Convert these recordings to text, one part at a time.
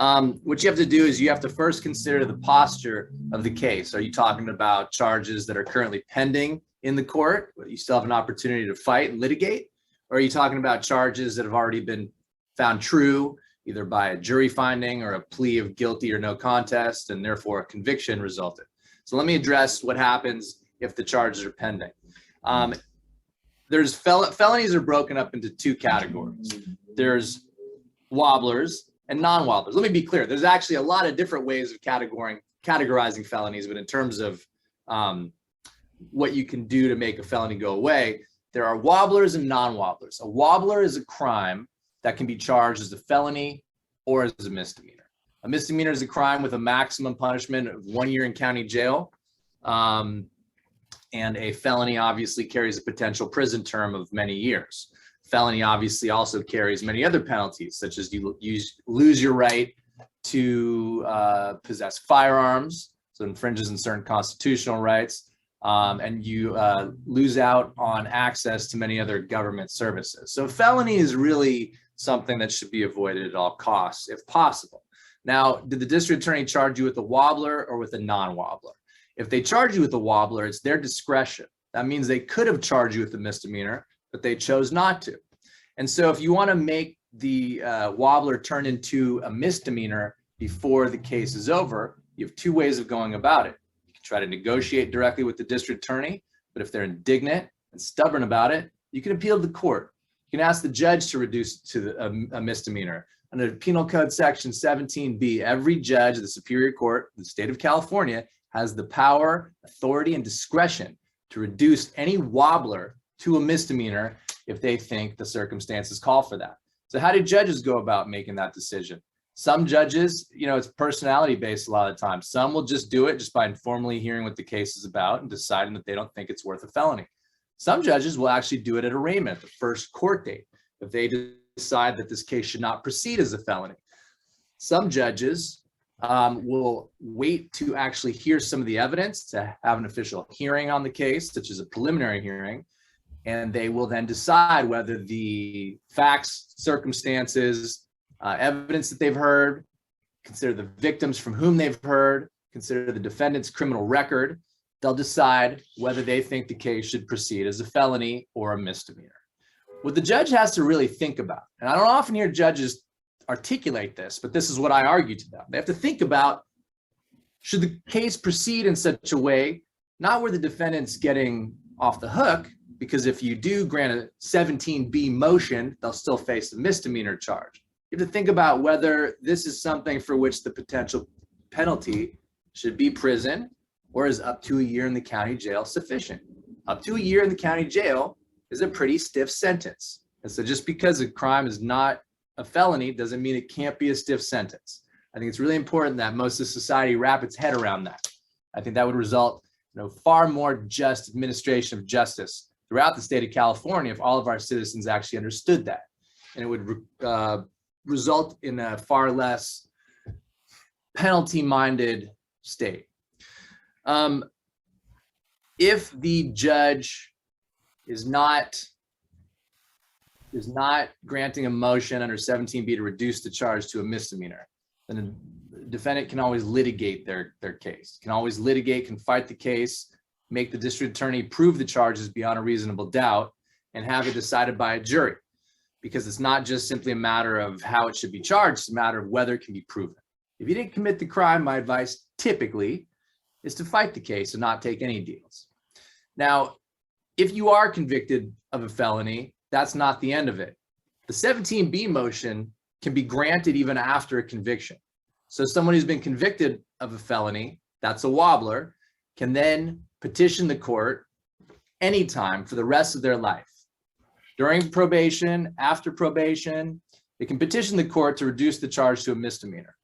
What you have to do is you have to first consider the posture of the case. Are you talking about charges that are currently pending in the court, but you still have an opportunity to fight and litigate? Or are you talking about charges that have already been found true, either by a jury finding or a plea of guilty or no contest, and therefore a conviction resulted? So let me address what happens if the charges are pending. Felonies are broken up into two categories. There's wobblers and non-wobblers. Let me be clear. There's actually a lot of different ways of categorizing felonies, but in terms of what you can do to make a felony go away, there are wobblers and non-wobblers. A wobbler is a crime that can be charged as a felony or as a misdemeanor. A misdemeanor is a crime with a maximum punishment of 1 year in county jail. And a felony obviously carries a potential prison term of many years. Felony obviously also carries many other penalties, such as you lose your right to possess firearms, so infringes in certain constitutional rights, and you lose out on access to many other government services. So felony is really something that should be avoided at all costs, if possible. Now, did the district attorney charge you with a wobbler or with a non-wobbler? If they charge you with a wobbler, it's their discretion. That means they could have charged you with a misdemeanor, but they chose not to. And so if you want to make the wobbler turn into a misdemeanor before the case is over, you have two ways of going about it. You can try to negotiate directly with the district attorney, but if they're indignant and stubborn about it, you can appeal to the court. You can ask the judge to reduce it to a misdemeanor. Under Penal Code Section 17B, every judge of the Superior Court of the state of California has the power, authority, and discretion to reduce any wobbler to a misdemeanor if they think the circumstances call for that. So how do judges go about making that decision? Some judges, it's personality based a lot of times. Some will just do it just by informally hearing what the case is about and deciding that they don't think it's worth a felony. Some judges will actually do it at arraignment, the first court date, if they decide that this case should not proceed as a felony. Some judges will wait to actually hear some of the evidence, to have an official hearing on the case, such as a preliminary hearing, and they will then decide whether the facts, circumstances, evidence that they've heard, consider the victims from whom they've heard, consider the defendant's criminal record. They'll decide whether they think the case should proceed as a felony or a misdemeanor. What the judge has to really think about, and I don't often hear judges articulate this, but this is what I argue to them. They have to think about, should the case proceed in such a way, not where the defendant's getting off the hook, because if you do grant a 17B motion, they'll still face a misdemeanor charge. You have to think about whether this is something for which the potential penalty should be prison, or is up to a year in the county jail sufficient? Up to a year in the county jail is a pretty stiff sentence. And so just because a crime is not a felony doesn't mean it can't be a stiff sentence. I think it's really important that most of society wrap its head around that. I think that would result in far more just administration of justice throughout the state of California if all of our citizens actually understood that. And it would result in a far less penalty-minded state. If the judge is not granting a motion under 17B to reduce the charge to a misdemeanor, then the defendant can always litigate their case, can fight the case, make the district attorney prove the charges beyond a reasonable doubt, and have it decided by a jury. Because it's not just simply a matter of how it should be charged, it's a matter of whether it can be proven. If you didn't commit the crime, my advice typically is to fight the case and not take any deals. Now, if you are convicted of a felony, that's not the end of it. The 17B motion can be granted even after a conviction. So someone who's been convicted of a felony, that's a wobbler, can then petition the court anytime for the rest of their life. During probation, after probation, they can petition the court to reduce the charge to a misdemeanor.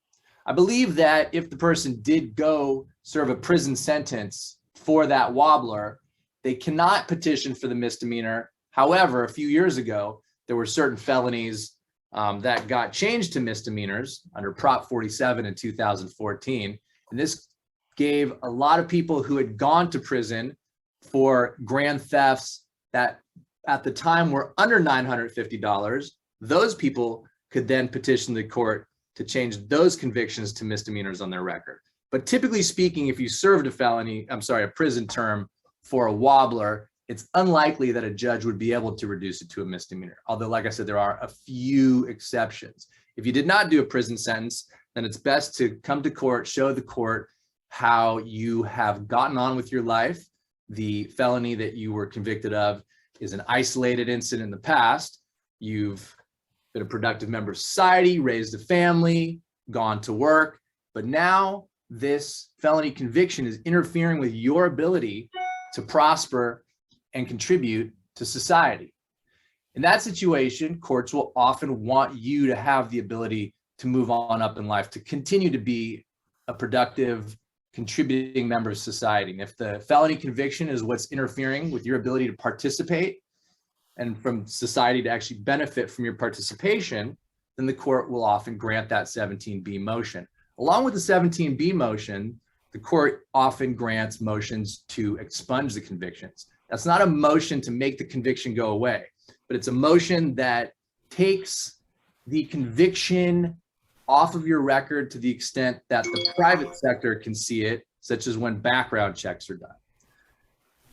I believe that if the person did go serve a prison sentence for that wobbler, they cannot petition for the misdemeanor. However, a few years ago, there were certain felonies that got changed to misdemeanors under Prop 47 in 2014. And this gave a lot of people who had gone to prison for grand thefts that at the time were under $950, those people could then petition the court to change those convictions to misdemeanors on their record. But typically speaking, if you served a prison term for a wobbler, it's unlikely that a judge would be able to reduce it to a misdemeanor. Although, like I said, there are a few exceptions. If you did not do a prison sentence, then it's best to come to court, show the court how you have gotten on with your life. The felony that you were convicted of is an isolated incident in the past. You've been a productive member of society, raised a family, gone to work, but now this felony conviction is interfering with your ability to prosper and contribute to society. In that situation, courts will often want you to have the ability to move on up in life, to continue to be a productive, contributing member of society. And if the felony conviction is what's interfering with your ability to participate and from society to actually benefit from your participation, then the court will often grant that 17B motion. Along with the 17B motion, the court often grants motions to expunge the convictions. That's not a motion to make the conviction go away, but it's a motion that takes the conviction off of your record to the extent that the private sector can see it, such as when background checks are done.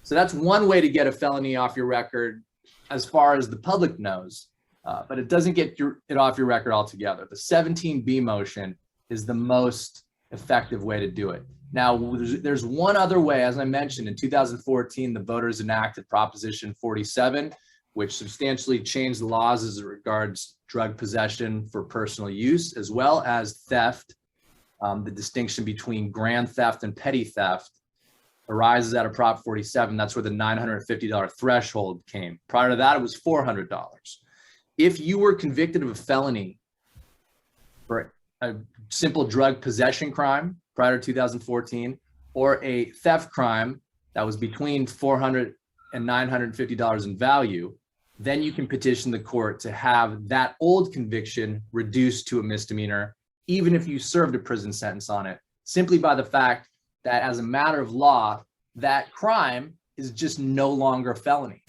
So that's one way to get a felony off your record as far as the public knows, but it doesn't get it off your record altogether. The 17B motion is the most effective way to do it. Now, there's one other way. As I mentioned, in 2014, the voters enacted Proposition 47, which substantially changed the laws as it regards drug possession for personal use, as well as theft. The distinction between grand theft and petty theft arises out of Prop 47. That's where the $950 threshold came. Prior to that, it was $400. If you were convicted of a felony for a simple drug possession crime prior to 2014, or a theft crime that was between $400 and $950 in value, then you can petition the court to have that old conviction reduced to a misdemeanor, even if you served a prison sentence on it, simply by the fact that as a matter of law, that crime is just no longer a felony.